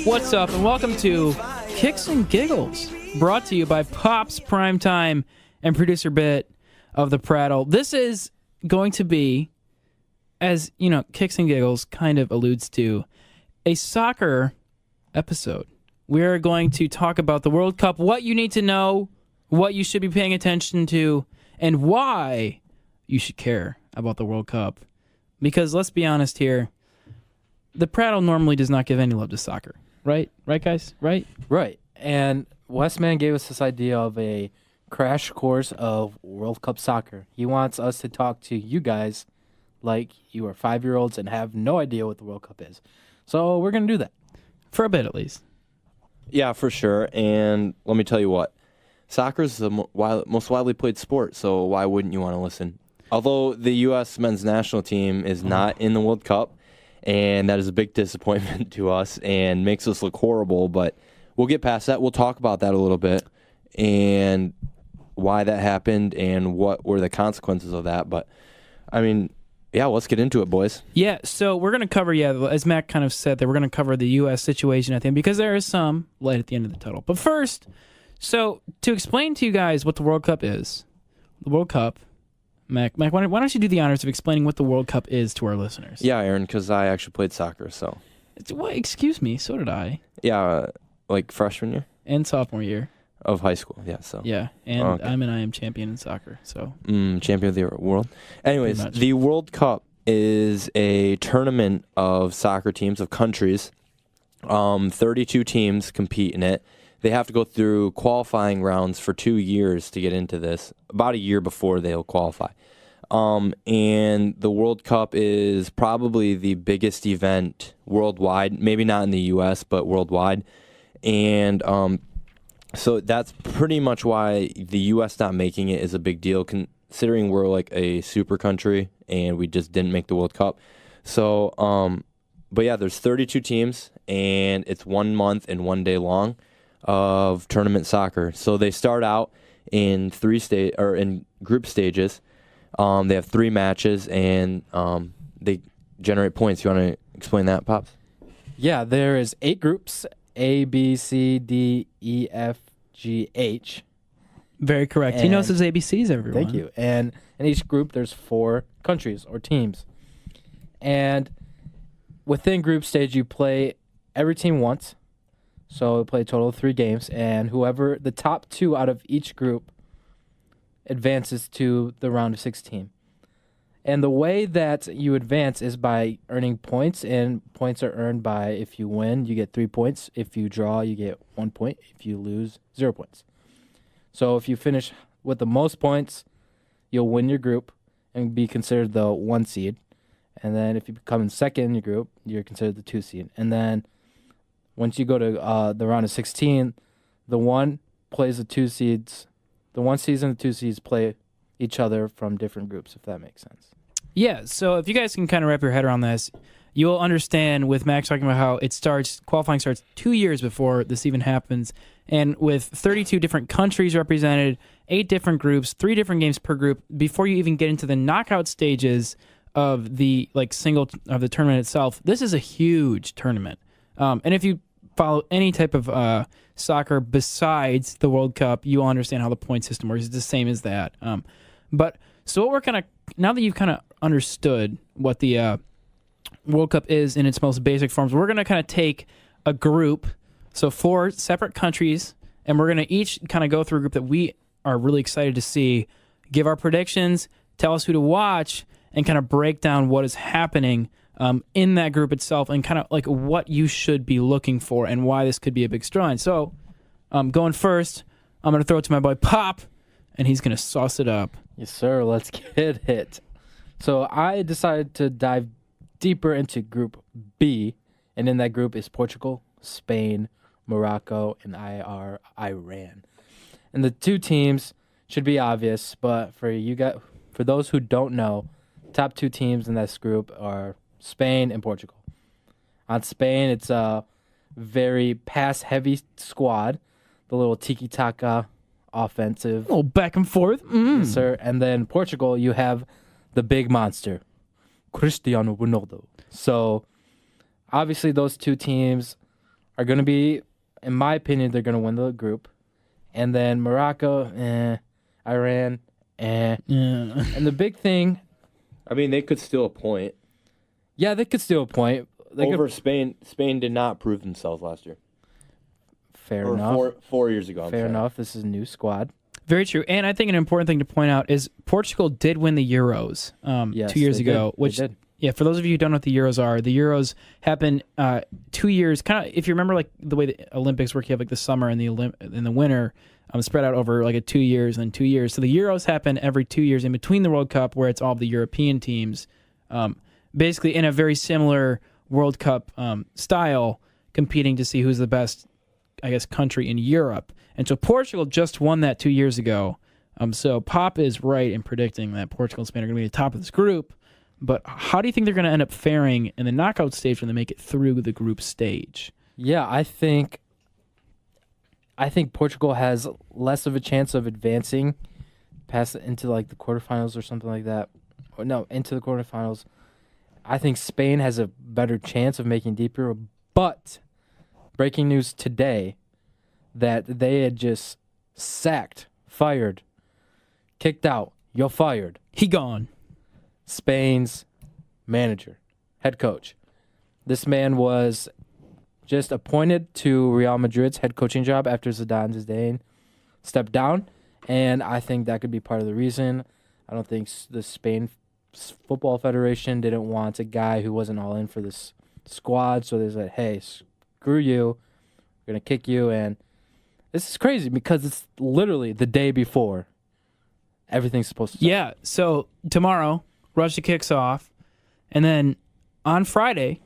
What's up, and welcome to Kicks and Giggles, brought to you by Pops Primetime and producer Bit of the Prattle. This is going to be, as you know, Kicks and Giggles kind of alludes to, a soccer episode. We're going to talk about the World Cup, what you need to know, what you should be paying attention to, and why you should care about the World Cup. Because let's be honest here, the Prattle normally does not give any love to soccer. Right? Right, guys? Right? Right. And Westman gave us this idea of a crash course of World Cup soccer. He wants us to talk to you guys like you are 5-year-olds and have no idea what the World Cup is. So we're going to do that. For a bit, at least. Yeah, for sure. And let me tell you what. Soccer is the most widely played sport, so why wouldn't you want to listen? Although the U.S. men's national team is not in the World Cup, and that is a big disappointment to us and makes us look horrible, but we'll get past that. We'll talk about that a little bit and why that happened and what were the consequences of that. But, I mean, yeah, let's get into it, boys. Yeah, so we're going to cover, as Matt kind of said, that we're going to cover the U.S. situation at the end because there is some light at the end of the tunnel. But first, so to explain to you guys what the World Cup is, the World Cup, Mac, why don't you do the honors of explaining what the World Cup is to our listeners? Yeah, Aaron, because I actually played soccer, so. Excuse me, so did I. Yeah, like freshman year? And sophomore year. Of high school, yeah. So. Yeah, and okay. I'm an IM champion in soccer, so. Champion of the world. Anyways, the World Cup is a tournament of soccer teams, of countries. 32 teams compete in it. They have to go through qualifying rounds for 2 years to get into this, about a year before they'll qualify. And the World Cup is probably the biggest event worldwide, maybe not in the U.S., but worldwide. And so that's pretty much why the U.S. not making it is a big deal, considering we're like a super country and we just didn't make the World Cup. So, but yeah, there's 32 teams, and it's 1 month and 1 day long of tournament soccer. So they start out in in group stages. They have 3 matches, and they generate points. You want to explain that, Pops? Yeah, there is 8 groups, A, B, C, D, E, F, G, H. Very correct. He knows his ABCs, everyone. Thank you. And in each group, there's 4 countries or teams. And within group stage, you play every team once. So we play a total of 3 games, and whoever the top 2 out of each group advances to the round of 16. And the way that you advance is by earning points, and points are earned by if you win, you get 3 points. If you draw, you get 1 point. If you lose, 0 points. So if you finish with the most points, you'll win your group and be considered the 1 seed. And then if you become in second in your group, you're considered the 2 seed. And then once you go to the round of 16, the 1 plays the 2 seeds. The 1 seeds and the 2 seeds play each other from different groups, if that makes sense. Yeah, so if you guys can kind of wrap your head around this, you'll understand with Max talking about how qualifying starts 2 years before this even happens, and with 32 different countries represented, 8 different groups, 3 different games per group, before you even get into the knockout stages of the the tournament itself. This is a huge tournament. And if you follow any type of soccer besides the World Cup, you'll understand how the point system works. It's the same as that. But so what we're kind of, now that you've kind of understood what the World Cup is in its most basic forms, we're going to kind of take a group, so 4 separate countries, and we're going to each kind of go through a group that we are really excited to see, give our predictions, tell us who to watch, and kind of break down what is happening in that group itself, and kind of like what you should be looking for and why this could be a big storyline. So, going first, I'm going to throw it to my boy Pop, and he's going to sauce it up. Yes, sir. Let's get it. So I decided to dive deeper into Group B, and in that group is Portugal, Spain, Morocco, and Iran. And the 2 teams should be obvious, but for those who don't know, top 2 teams in this group are Spain and Portugal. On Spain, it's a very pass-heavy squad, the little tiki-taka offensive. A little back and forth. Yes, sir. And then Portugal, you have the big monster, Cristiano Ronaldo. So, obviously, those 2 teams are going to be, in my opinion, they're going to win the group. And then Morocco, Iran, Yeah. And the big thing, I mean, they could steal a point. yeah, they could steal a point. Over Spain. Spain did not prove themselves last year. Fair Or enough. 4 years ago. Fair enough. This is a new squad. Very true. And I think an important thing to point out is Portugal did win the Euros Yes, 2 years they ago. did. Which, They did. yeah, for those of you who don't know what the Euros are, the Euros happen 2 years. Kind of, if you remember, like the way the Olympics work, you have like the summer and the winter spread out over like 2 years and 2 years. So the Euros happen every 2 years in between the World Cup, where it's all the European teams, basically in a very similar World Cup style, competing to see who's the best, I guess, country in Europe. And so Portugal just won that 2 years ago. So Pop is right in predicting that Portugal and Spain are going to be the top of this group. But how do you think they're going to end up faring in the knockout stage when they make it through the group stage? Yeah, I think Portugal has less of a chance of advancing past into like the quarterfinals or something like that. Or no, into the quarterfinals. I think Spain has a better chance of making deeper. But breaking news today that they had just sacked, fired, kicked out, you're fired. He gone. Spain's manager, head coach. This man was just appointed to Real Madrid's head coaching job after Zinedine Zidane stepped down, and I think that could be part of the reason. I don't think the Spain Football Federation didn't want a guy who wasn't all in for this squad, so they said, hey, screw you, we're going to kick you, and this is crazy because it's literally the day before everything's supposed to start. Yeah, so tomorrow, Russia kicks off, and then on Friday,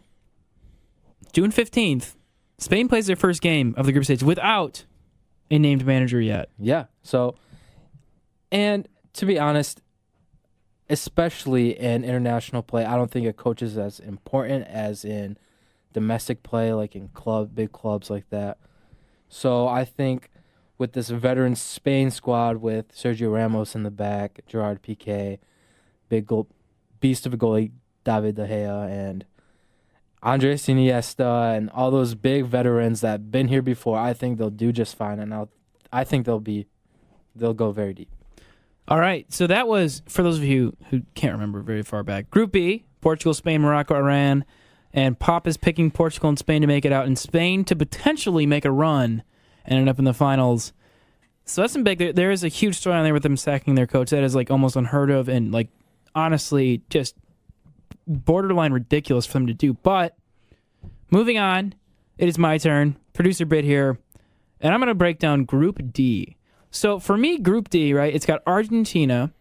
June 15th, Spain plays their first game of the group stage without a named manager yet. Yeah. So, and to be honest, especially in international play, I don't think a coach is as important as in domestic play, like in big clubs like that. So I think with this veteran Spain squad with Sergio Ramos in the back, Gerard Piqué, beast of a goalie, David De Gea, and Andres Iniesta, and all those big veterans that have been here before, I think they'll do just fine, and I think they'll go very deep. All right, so that was, for those of you who can't remember very far back, Group B, Portugal, Spain, Morocco, Iran, and Pop is picking Portugal and Spain to make it out, and Spain to potentially make a run and end up in the finals. So that's some big. There is a huge story on there with them sacking their coach. That is like almost unheard of, and like honestly, just borderline ridiculous for them to do. But moving on, it is my turn. Producer Bit here, and I'm going to break down Group D. So for me, Group D, right, it's got Argentina,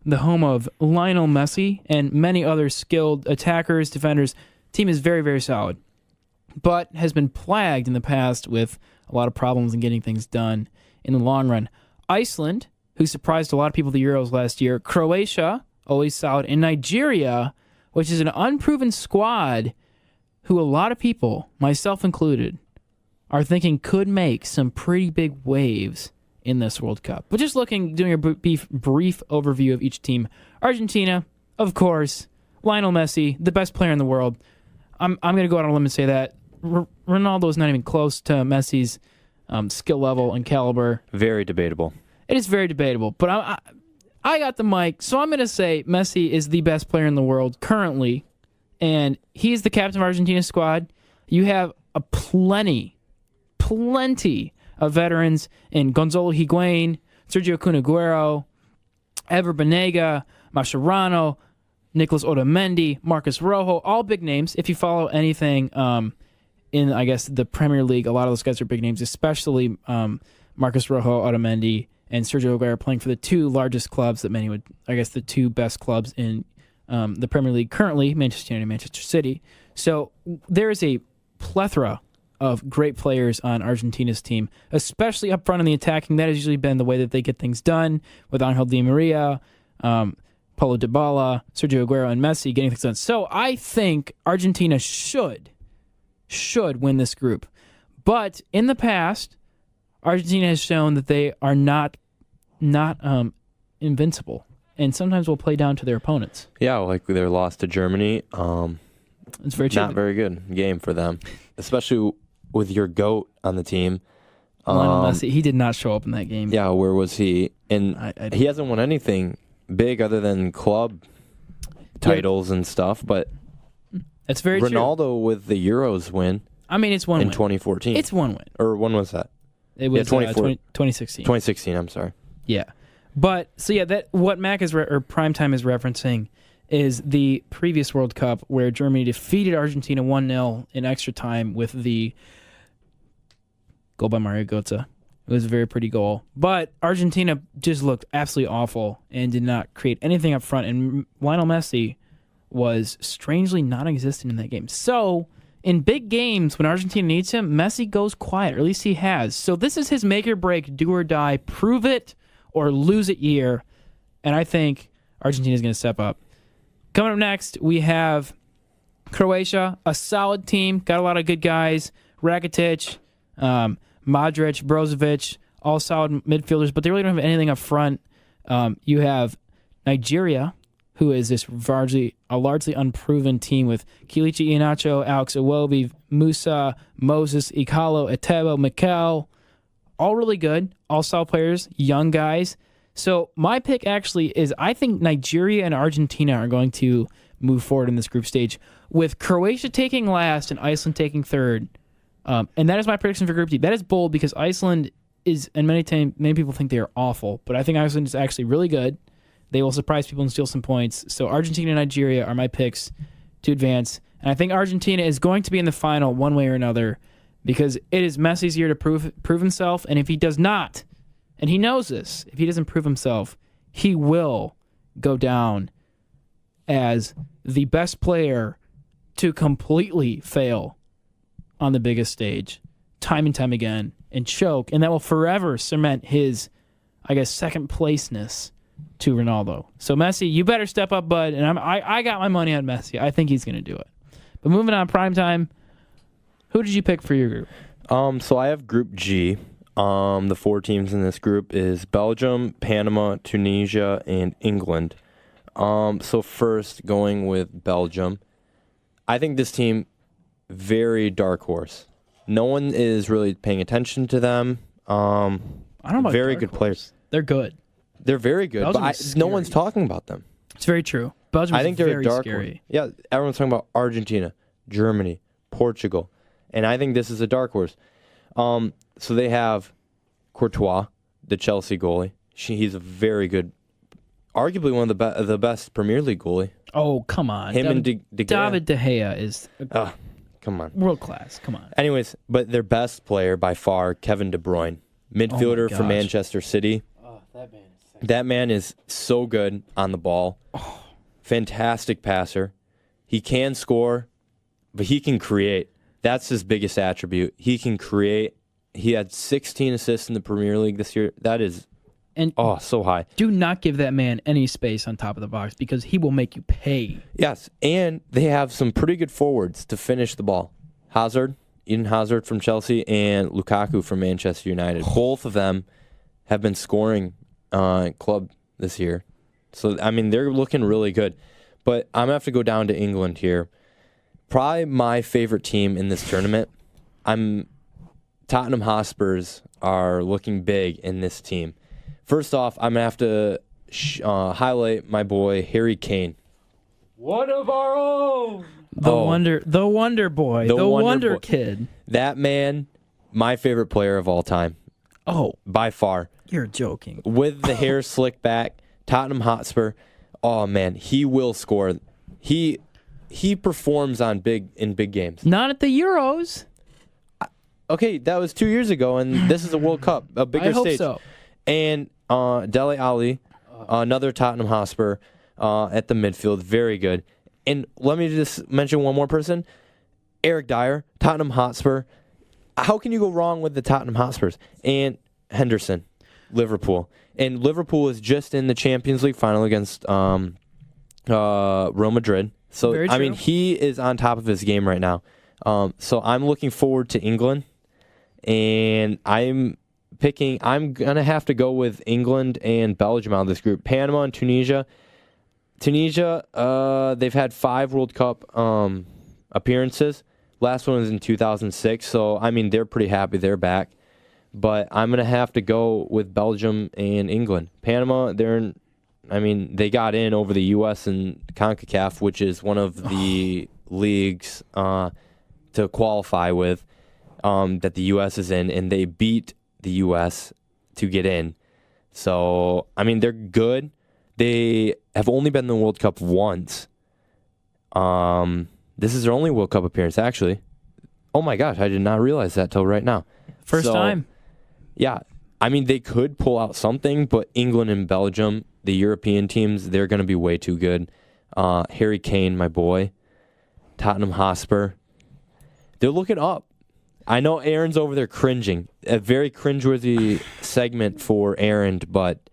the home of Lionel Messi and many other skilled attackers, defenders. Team is very, very solid, but has been plagued in the past with a lot of problems in getting things done in the long run. Iceland, who surprised a lot of people at the Euros last year. Croatia, always solid. And Nigeria, which is an unproven squad who a lot of people, myself included, are thinking could make some pretty big waves in this World Cup. But just doing a brief overview of each team. Argentina, of course, Lionel Messi, the best player in the world. I'm going to go out on a limb and say that Ronaldo is not even close to Messi's skill level and caliber. Very debatable. It is very debatable, but I got the mic, so I'm going to say Messi is the best player in the world currently, and he's the captain of Argentina's squad. You have a plenty of veterans in Gonzalo Higuain, Sergio Kun Aguero, Ever Banega, Mascherano, Nicolas Otamendi, Marcus Rojo, all big names. If you follow anything in, I guess, the Premier League, a lot of those guys are big names, especially Marcus Rojo, Otamendi, and Sergio Aguero playing for the two largest clubs that many would, I guess, the two best clubs in the Premier League currently, Manchester United and Manchester City. So there is a plethora of great players on Argentina's team, especially up front in the attacking. That has usually been the way that they get things done with Angel Di Maria, Paulo Dybala, Sergio Aguero, and Messi getting things done. So I think Argentina should win this group. But in the past, Argentina has shown that they are not invincible, and sometimes will play down to their opponents. Yeah, like their loss to Germany. It's very true. Not very good game for them, especially with your GOAT on the team. Lionel Messi, he did not show up in that game. Yeah, where was he? And he hasn't won anything big other than club titles and stuff. But it's very Ronaldo true. with the Euros win. I mean, it's one in win. 2014. It's one win. Or when was that? It was 2016. 2016. I'm sorry. Yeah, but so yeah, that what Mac is or Primetime is referencing is the previous World Cup where Germany defeated Argentina 1-0 in extra time with the goal by Mario Götze. It was a very pretty goal. But Argentina just looked absolutely awful and did not create anything up front. And Lionel Messi was strangely non-existent in that game. So in big games, when Argentina needs him, Messi goes quiet, or at least he has. So this is his make or break, do or die, prove it or lose it year. And I think Argentina's going to step up. Coming up next, we have Croatia, a solid team, got a lot of good guys. Rakitic, Modric, Brozovic, all solid midfielders, but they really don't have anything up front. You have Nigeria, who is this largely unproven team with Kelechi Iheanacho, Alex Iwobi, Musa, Moses, Ikalo, Etebo, Mikel, all really good, all solid players, young guys. So my pick actually is I think Nigeria and Argentina are going to move forward in this group stage, with Croatia taking last and Iceland taking third. And that is my prediction for Group D. That is bold because Iceland is, and many people think they are awful, but I think Iceland is actually really good. They will surprise people and steal some points. So Argentina and Nigeria are my picks to advance. And I think Argentina is going to be in the final one way or another because it is Messi's year to prove himself. And if he does not, and he knows this, if he doesn't prove himself, he will go down as the best player to completely fail on the biggest stage time and time again and choke. And that will forever cement his, I guess, second placeness to Ronaldo. So Messi, you better step up, bud. And I got my money on Messi. I think he's going to do it. But moving on, Primetime, who did you pick for your group? So I have Group G. The four teams in this group is Belgium, Panama, Tunisia, and England. So first, going with Belgium, I think this team, very dark horse. No one is really paying attention to them. I don't know about very dark good horse. players. They're good. They're very good, Belgium but is no scary. one's talking about them. It's very true. Belgium is I think they're very a dark scary. horse. Yeah, everyone's talking about Argentina, Germany, Portugal, and I think this is a dark horse. So they have Courtois, the Chelsea goalie. He's a very good, arguably one of the best Premier League goalie. Oh, come on. And De Gea. David De Gea is Come on. world class. Come on. Anyways, but their best player by far, Kevin De Bruyne, midfielder for gosh. Manchester City. Oh, that man is sick. That man is so good on the ball. Fantastic passer. He can score, but he can create. That's his biggest attribute. He can create. He had 16 assists in the Premier League this year. That is so high. Do not give that man any space on top of the box because he will make you pay. Yes, and they have some pretty good forwards to finish the ball. Eden Hazard from Chelsea, and Lukaku from Manchester United. Both of them have been scoring club this year. So, I mean, they're looking really good. But I'm going to have to go down to England here. Probably my favorite team in this tournament. Tottenham Hotspurs are looking big in this team. First off, I'm going to have to highlight my boy, Harry Kane. One of our own. The wonder boy, the wonder boy. kid. That man, my favorite player of all time. Oh, By far. you're joking. With the hair slicked back, Tottenham Hotspur. Oh man, he will score. He performs in big games. Not at the Euros. Okay, that was 2 years ago, and this is a World Cup, a bigger I hope stage. so. And Dele Alli, another Tottenham Hotspur at the midfield, very good. And let me just mention one more person, Eric Dyer, Tottenham Hotspur. How can you go wrong with the Tottenham Hotspurs? And Henderson, Liverpool. And Liverpool is just in the Champions League final against Real Madrid. So, Very I mean, true. he is on top of his game right now. So I'm looking forward to England. And I'm going to have to go with England and Belgium out of this group. Panama and Tunisia. Tunisia, they've had 5 World Cup appearances, Last one was in 2006, so, I mean, they're pretty happy they're back. But I'm going to have to go with Belgium and England. Panama, they got in over the U.S. and CONCACAF, which is one of the leagues to qualify with that the U.S. is in, and they beat the U.S. to get in. So, I mean, they're good. They have only been in the World Cup once. This is their only World Cup appearance, actually. Oh, my gosh, I did not realize that till right now. First time. Yeah. I mean, they could pull out something, but England and Belgium, the European teams, they're going to be way too good. Harry Kane, my boy. Tottenham Hotspur. They're looking up. I know Aaron's over there cringing. A very cringeworthy segment for Aaron, but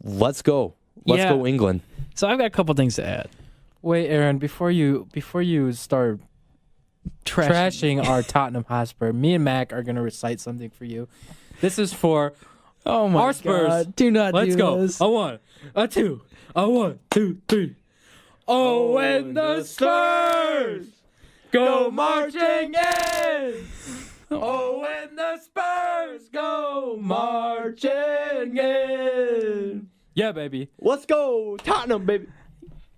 let's go. Let's go England. So I've got a couple things to add. Wait, Aaron, before you start trashing our Tottenham Hotspur, me and Mac are going to recite something for you. This is for our Spurs. God. Do not Let's do go. this. A 1, a 2, a 1, 2, 3. Oh, when the Spurs go marching in. Oh, when the Spurs go marching in. Yeah, baby. Let's go, Tottenham, baby.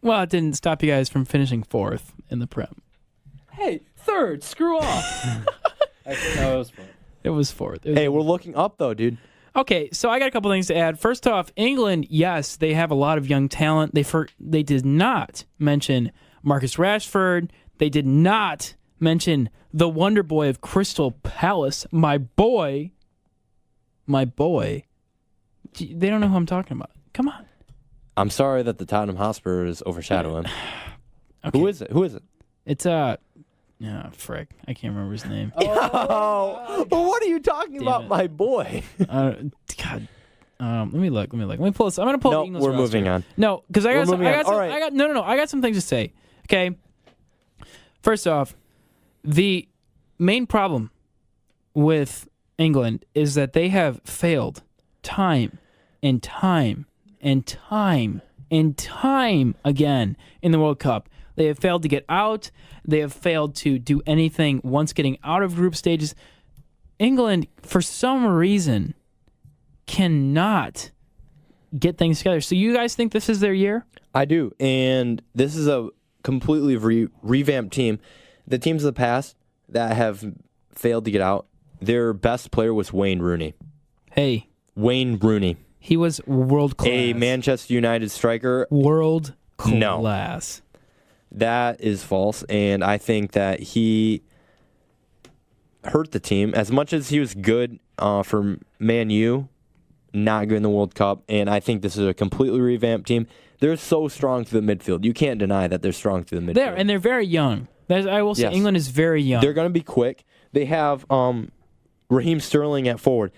Well, it didn't stop you guys from finishing 4th in the Prem. Hey, 3rd. Screw off. No, it was 4th. It was 4th. Hey, we're looking up, though, dude. Okay, so I got a couple things to add. First off, England, yes, they have a lot of young talent. They did not mention Marcus Rashford. They did not mention the wonder boy of Crystal Palace, my boy. My boy. They don't know who I'm talking about. Come on. I'm sorry that the Tottenham Hotspurs overshadow him. Okay. Who is it? It's frick. I can't remember his name. Oh, but what are you talking about, my boy? God. Let me look. Let me pull this. I'm gonna pull. No, England's we're roster. moving on. No, because I got some things to say. Okay. First off, the main problem with England is that they have failed time and time and time and time again in the World Cup. They have failed to get out. They have failed to do anything once getting out of group stages. England, for some reason, cannot get things together. So you guys think this is their year? I do, and this is a completely revamped team. The teams of the past that have failed to get out, their best player was Wayne Rooney. Hey. Wayne Rooney. He was world class. A Manchester United striker. World class. No. That is false, and I think that he hurt the team. As much as he was good for Man U, not good in the World Cup, and I think this is a completely revamped team. They're so strong through the midfield. You can't deny that they're strong through the midfield. And they're very young. I will say Yes. England is very young. They're going to be quick. They have Raheem Sterling at forward.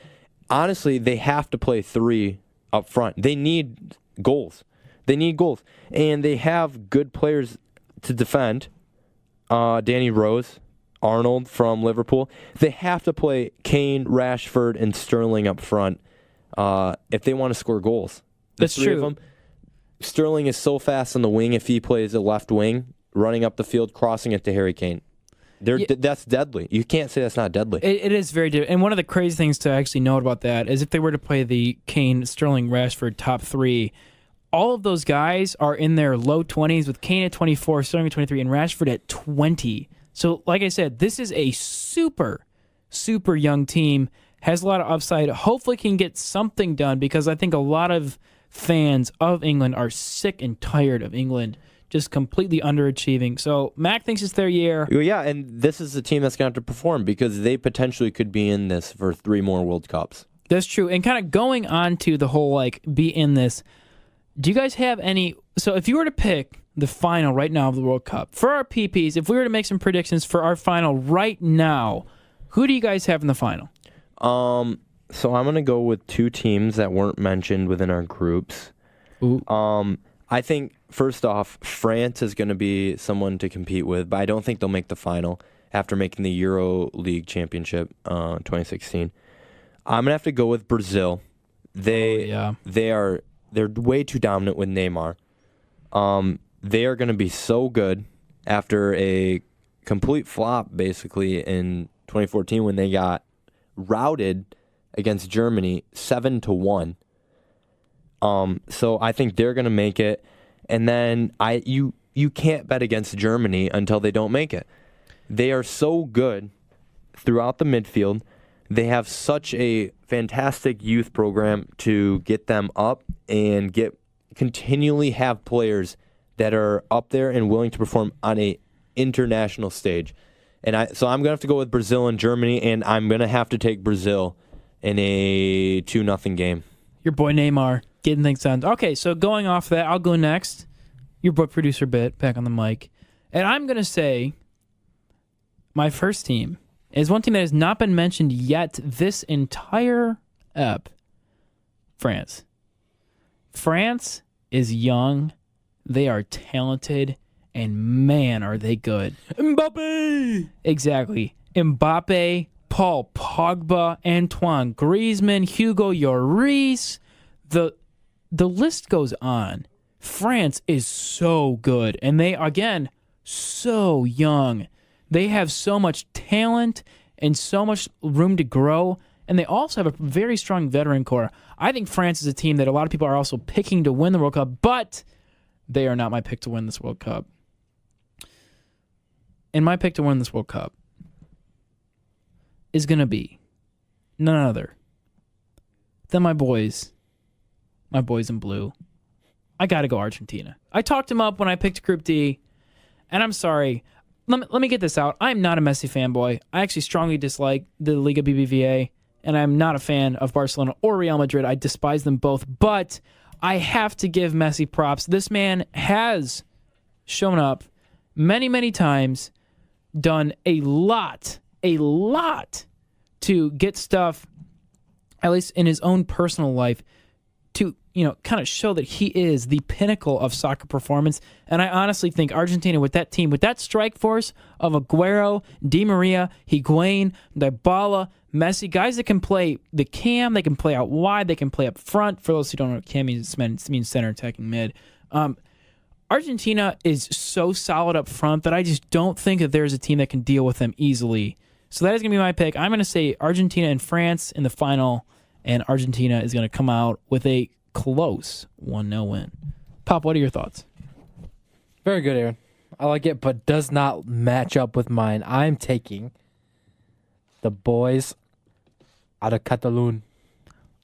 Honestly, they have to play 3 up front. They need goals. And they have good players to defend. Danny Rose, Arnold from Liverpool. They have to play Kane, Rashford, and Sterling up front if they want to score goals. That's three of true. them. Sterling is so fast on the wing if he plays a left wing, running up the field, crossing it to Harry Kane. That's deadly. You can't say that's not deadly. It is very deadly. And one of the crazy things to actually note about that is if they were to play the Kane, Sterling, Rashford top 3, all of those guys are in their low 20s with Kane at 24, Sterling at 23, and Rashford at 20. So, like I said, this is a super, super young team, has a lot of upside, hopefully can get something done because I think a lot of fans of England are sick and tired of England just completely underachieving. So Mac thinks it's their year. Yeah, and this is a team that's going to have to perform because they potentially could be in this for 3 more World Cups. That's true. And kind of going on to the whole, be in this, do you guys have any... So if you were to pick the final right now of the World Cup, for our PPs, if we were to make some predictions for our final right now, who do you guys have in the final? So I'm going to go with 2 teams that weren't mentioned within our groups. Ooh. I think, first off, France is going to be someone to compete with, but I don't think they'll make the final after making the Euro League Championship 2016. I'm going to have to go with Brazil. They're way too dominant with Neymar. They are going to be so good after a complete flop basically in 2014 when they got routed against Germany 7-1. So I think they're going to make it. And then you can't bet against Germany until they don't make it. They are so good throughout the midfield. They have such a fantastic youth program to get them up and continually have players that are up there and willing to perform on a international stage. So I'm going to have to go with Brazil and Germany, and I'm going to have to take Brazil in a 2-0 game. Your boy Neymar getting things done. Okay, so going off that, I'll go next. Your boy producer Bit back on the mic. And I'm going to say my first team is one team that has not been mentioned yet this entire ep. France. France is young. They are talented. And man, are they good. Mbappe! Exactly. Mbappe, Paul Pogba, Antoine Griezmann, Hugo Lloris. The list goes on. France is so good. And they, again, so young. They have so much talent and so much room to grow. And they also have a very strong veteran core. I think France is a team that a lot of people are also picking to win the World Cup, but they are not my pick to win this World Cup. And my pick to win this World Cup is going to be none other than my boys in blue. I got to go Argentina. I talked them up when I picked Group D, and I'm sorry. Let me get this out. I'm not a Messi fanboy. I actually strongly dislike the Liga BBVA, and I'm not a fan of Barcelona or Real Madrid. I despise them both, but I have to give Messi props. This man has shown up many, many times, done a lot to get stuff, at least in his own personal life, to, kind of show that he is the pinnacle of soccer performance. And I honestly think Argentina, with that team, with that strike force of Aguero, Di Maria, Higuain, Dybala, Messi, guys that can play the cam, they can play out wide, they can play up front. For those who don't know what cam means, it means center attacking mid. Argentina is so solid up front that I just don't think that there's a team that can deal with them easily. So that is going to be my pick. I'm going to say Argentina and France in the final, and Argentina is going to come out with a close 1-0 win. Pop, what are your thoughts? Very good, Aaron. I like it, but does not match up with mine. I'm taking the boys out of Catalunya.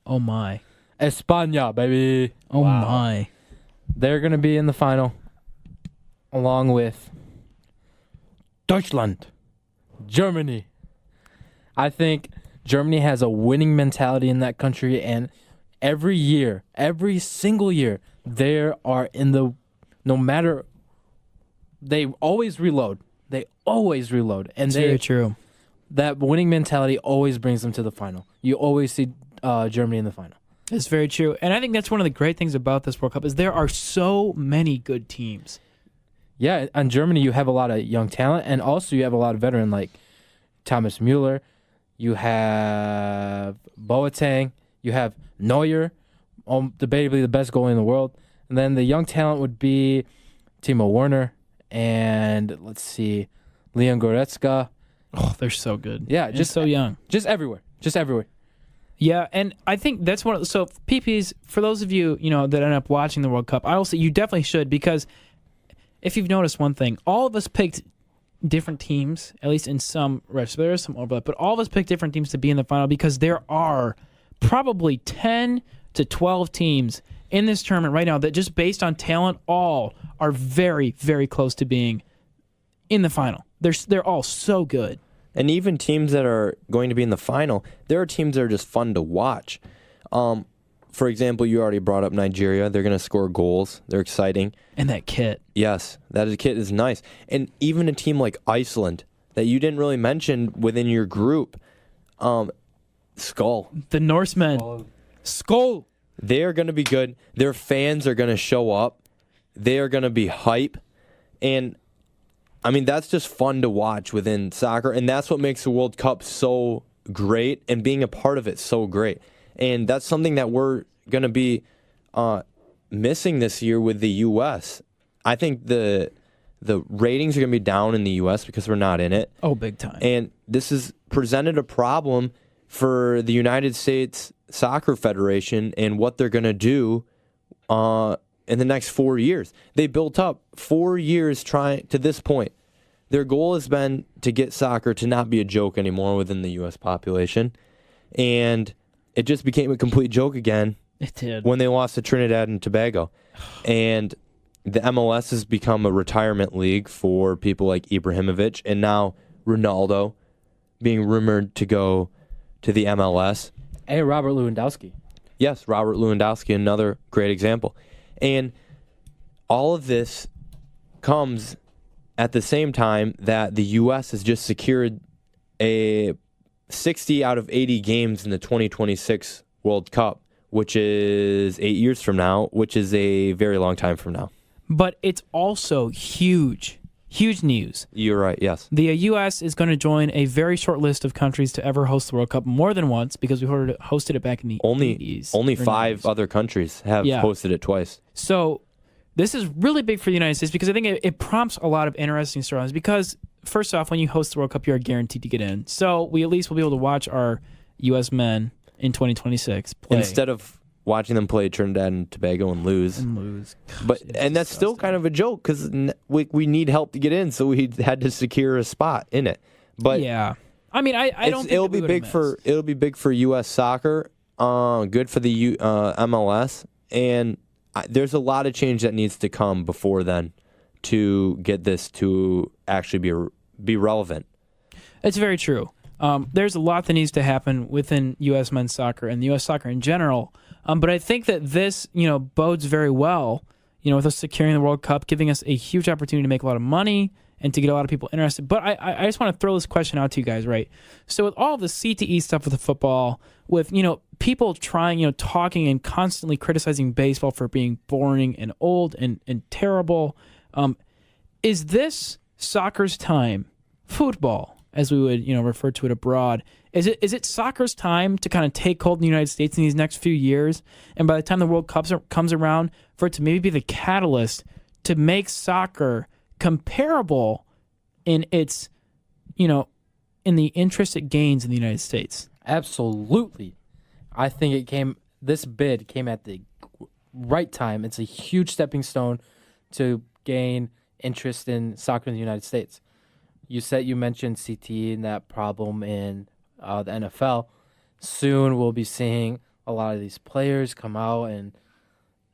Oh, my. España, baby. Oh, wow. My. They're going to be in the final along with Deutschland, Germany. I think Germany has a winning mentality in that country, and every single year, they are in the, no matter, they always reload. And it's very true. That winning mentality always brings them to the final. You always see Germany in the final. It's very true. And I think that's one of the great things about this World Cup is there are so many good teams. Yeah, in Germany you have a lot of young talent, and also you have a lot of veteran like Thomas Müller. You have Boateng. You have Neuer, debatably the best goalie in the world. And then the young talent would be Timo Werner and, let's see, Leon Goretzka. Oh, they're so good. Yeah, just so young. Just everywhere. Yeah, and I think that's one of the, so PPs, for those of you, that end up watching the World Cup, I will say you definitely should, because if you've noticed one thing, all of us picked different teams, at least in some reps. There is some overlap, but all of us picked different teams to be in the final because there are probably 10 to 12 teams in this tournament right now that just based on talent all are very, very close to being in the final. They're all so good. And even teams that are going to be in the final, there are teams that are just fun to watch. For example, you already brought up Nigeria. They're going to score goals. They're exciting. And that kit. Yes, kit is nice. And even a team like Iceland that you didn't really mention within your group, Skull. The Norsemen. Skull. They are going to be good. Their fans are going to show up. They are going to be hype. And I mean, that's just fun to watch within soccer, and that's what makes the World Cup so great, and being a part of it so great. And that's something that we're going to be missing this year with the U.S. I think the The ratings are going to be down in the U.S. because we're not in it. Oh, big time. And this has presented a problem for the United States Soccer Federation and what they're going to do in the next 4 years. They built up 4 years trying to this point. Their goal has been to get soccer to not be a joke anymore within the U.S. population. And it just became a complete joke again. It did. When they lost to Trinidad and Tobago. And the MLS has become a retirement league for people like Ibrahimovic, and now Ronaldo being rumored to go to the MLS. Hey, Robert Lewandowski. Yes, Robert Lewandowski, another great example. And all of this comes at the same time that the U.S. has just secured a 60 out of 80 games in the 2026 World Cup, which is 8 years from now, which is a very long time from now. But it's also huge news. You're right, yes. The U.S. is going to join a very short list of countries to ever host the World Cup more than once because we hosted it back in the 80s. Only 5 other countries have hosted it twice. So this is really big for the United States because I think it prompts a lot of interesting storylines because, first off, when you host the World Cup, you are guaranteed to get in. So we at least will be able to watch our U.S. men in 2026 play. Instead of watching them play Trinidad and Tobago and lose. Gosh, and that's still kind of a joke because we need help to get in, so we had to secure a spot in it. But yeah, I mean, I don't think it'll be big for U.S. soccer. Good for the MLS, and there's a lot of change that needs to come before then to get this to actually be relevant. It's very true. There's a lot that needs to happen within U.S. men's soccer and the U.S. soccer in general. But I think that this, bodes very well, with us securing the World Cup, giving us a huge opportunity to make a lot of money and to get a lot of people interested. But I just want to throw this question out to you guys, right? So with all the CTE stuff with the football, with, people trying, talking and constantly criticizing baseball for being boring and old and terrible, is this soccer's time, football, as we would, refer to it abroad, is it soccer's time to kind of take hold in the United States in these next few years? And by the time the World Cup comes around, for it to maybe be the catalyst to make soccer comparable in its, in the interest it gains in the United States? Absolutely. I think this bid came at the right time. It's a huge stepping stone to gain interest in soccer in the United States. You mentioned CTE and that problem in the NFL. Soon we'll be seeing a lot of these players come out and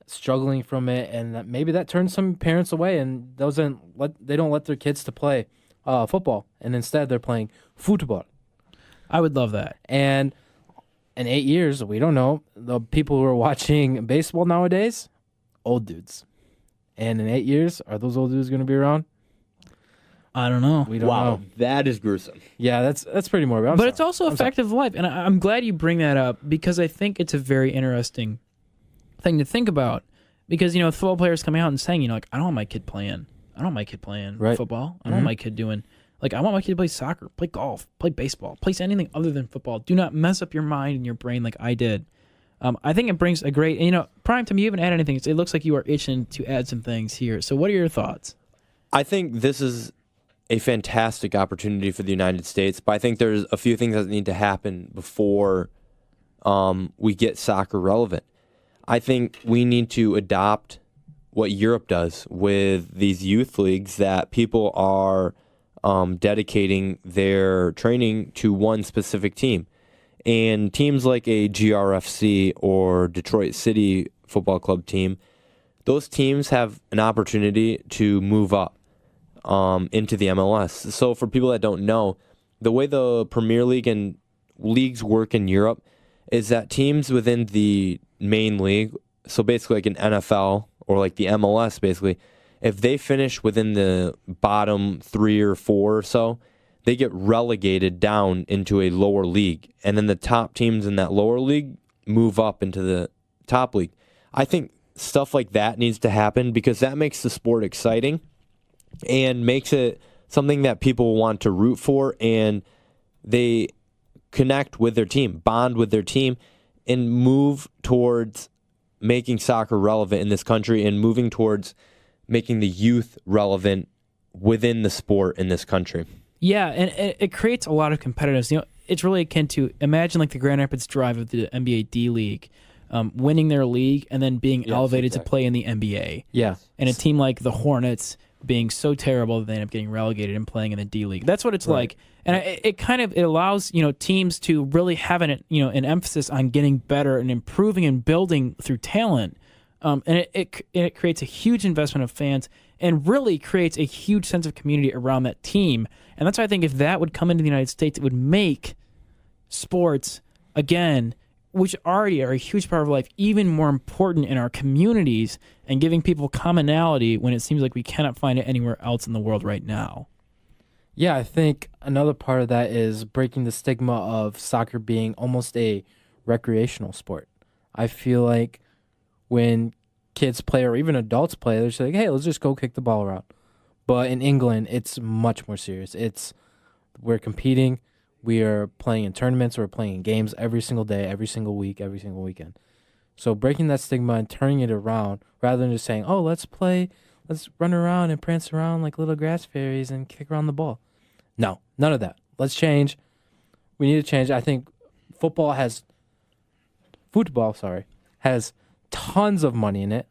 struggling from it, and maybe that turns some parents away and they don't let their kids to play football, and instead they're playing football. I would love that. And in 8 years, we don't know, the people who are watching baseball nowadays, old dudes. And in 8 years, are those old dudes going to be around? I don't know. We don't know. That is gruesome. Yeah, that's pretty morbid. But it's also a fact of life, and I'm glad you bring that up because I think it's a very interesting thing to think about. Because football players coming out and saying, I don't want my kid playing. I don't want my kid playing football. I don't want my kid doing I want my kid to play soccer, play golf, play baseball, play anything other than football. Do not mess up your mind and your brain like I did. I think it brings a great. Primetime, you haven't added anything. It looks like you are itching to add some things here. So what are your thoughts? I think this is a fantastic opportunity for the United States, but I think there's a few things that need to happen before we get soccer relevant. I think we need to adopt what Europe does with these youth leagues that people are dedicating their training to one specific team. And teams like a GRFC or Detroit City Football Club team, those teams have an opportunity to move up into the MLS. So for people that don't know, the way the Premier League and leagues work in Europe is that teams within the main league, so basically like an NFL or like the MLS basically, if they finish within the bottom 3 or 4 or so, they get relegated down into a lower league. And then the top teams in that lower league move up into the top league. I think stuff like that needs to happen because that makes the sport exciting and makes it something that people want to root for, and they connect with their team, bond with their team, and move towards making soccer relevant in this country and moving towards making the youth relevant within the sport in this country. Yeah, and it creates a lot of competitiveness. You know, it's really akin to imagine like the Grand Rapids Drive of the NBA D League, winning their league and then being elevated to play in the NBA. Yeah. And a team like the Hornets being so terrible that they end up getting relegated and playing in the D League. That's what it's like. And it allows, you know, teams to really have an emphasis on getting better and improving and building through talent. And it creates a huge investment of fans and really creates a huge sense of community around that team. And that's why I think if that would come into the United States, it would make sports, again, which already are a huge part of life, even more important in our communities and giving people commonality when it seems like we cannot find it anywhere else in the world right now. Yeah, I think another part of that is breaking the stigma of soccer being almost a recreational sport. I feel like when kids play or even adults play, they're just like, hey, let's just go kick the ball around. But in England, it's much more serious. We're competing. We are playing in tournaments. We're playing in games every single day, every single week, every single weekend. So breaking that stigma and turning it around rather than just saying, oh, let's run around and prance around like little grass fairies and kick around the ball. No, none of that. Let's change. We need to change. I think football has tons of money in it.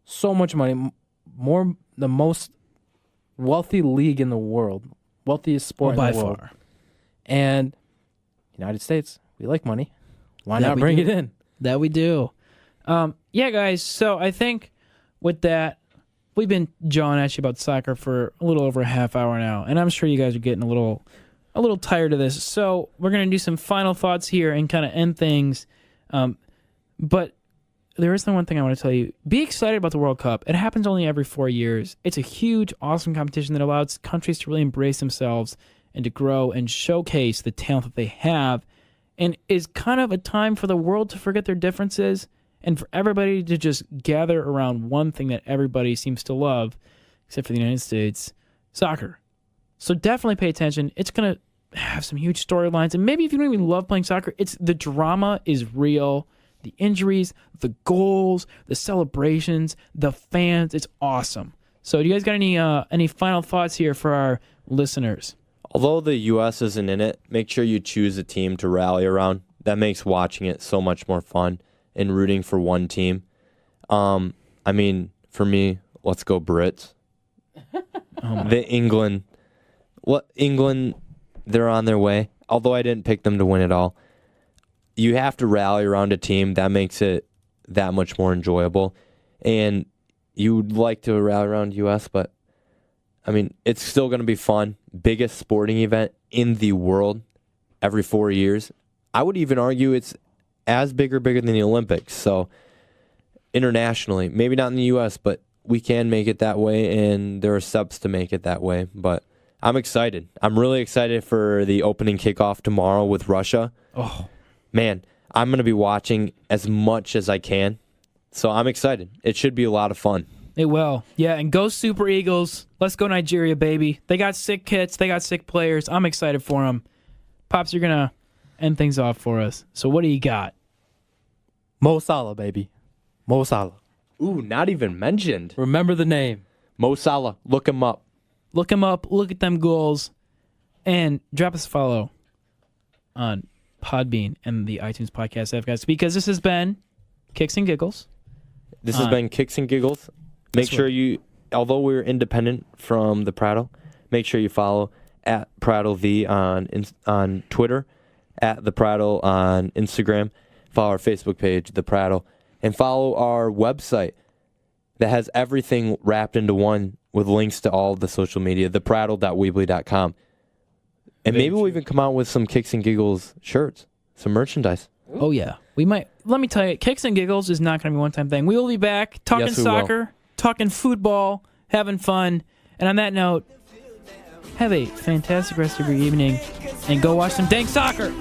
So much money. The most wealthy league in the world. Wealthiest sport in the world. By far. And United States, we like money. Why not bring it in? That we do. Yeah, guys, so I think with that, we've been jawing at you about soccer for a little over a half hour now, and I'm sure you guys are getting a little tired of this. So we're going to do some final thoughts here and kind of end things. But there is the one thing I want to tell you. Be excited about the World Cup. It happens only every 4 years. It's a huge, awesome competition that allows countries to really embrace themselves and to grow and showcase the talent that they have, and is kind of a time for the world to forget their differences and for everybody to just gather around one thing that everybody seems to love, except for the United States, soccer. So definitely pay attention. It's going to have some huge storylines, and maybe if you don't even love playing soccer, the drama is real. The injuries, the goals, the celebrations, the fans, it's awesome. So do you guys got any final thoughts here for our listeners? Although the U.S. isn't in it, make sure you choose a team to rally around. That makes watching it so much more fun and rooting for one team. I mean, for me, let's go Brits. England, they're on their way. Although I didn't pick them to win it all. You have to rally around a team. That makes it that much more enjoyable. And you'd like to rally around U.S., but I mean, it's still going to be fun. Biggest sporting event in the world every 4 years. I would even argue it's as big or bigger than the Olympics. So internationally, maybe not in the U.S., but we can make it that way, and there are steps to make it that way. But I'm excited. I'm really excited for the opening kickoff tomorrow with Russia. Oh, man, I'm going to be watching as much as I can. So I'm excited. It should be a lot of fun. It will. Yeah, and go Super Eagles. Let's go Nigeria, baby. They got sick kits. They got sick players. I'm excited for them. Pops, you're going to end things off for us. So what do you got? Mo Salah, baby. Mo Salah. Ooh, not even mentioned. Remember the name. Mo Salah. Look him up. Look him up. Look at them goals. And drop us a follow on Podbean and the iTunes podcast app, guys, because this has been Kicks and Giggles. This has been Kicks and Giggles. Make sure you, although we're independent from the Prattle, make sure you follow at Prattle V on Twitter, at the Prattle on Instagram, follow our Facebook page, the Prattle, and follow our website that has everything wrapped into one with links to all of the social media, theprattle.weebly.com. And maybe we'll even come out with some Kicks and Giggles shirts, some merchandise. Oh, yeah. We might. Let me tell you, Kicks and Giggles is not going to be a one-time thing. We will be back talking soccer, talking football, having fun. And on that note, have a fantastic rest of your evening and go watch some dang soccer.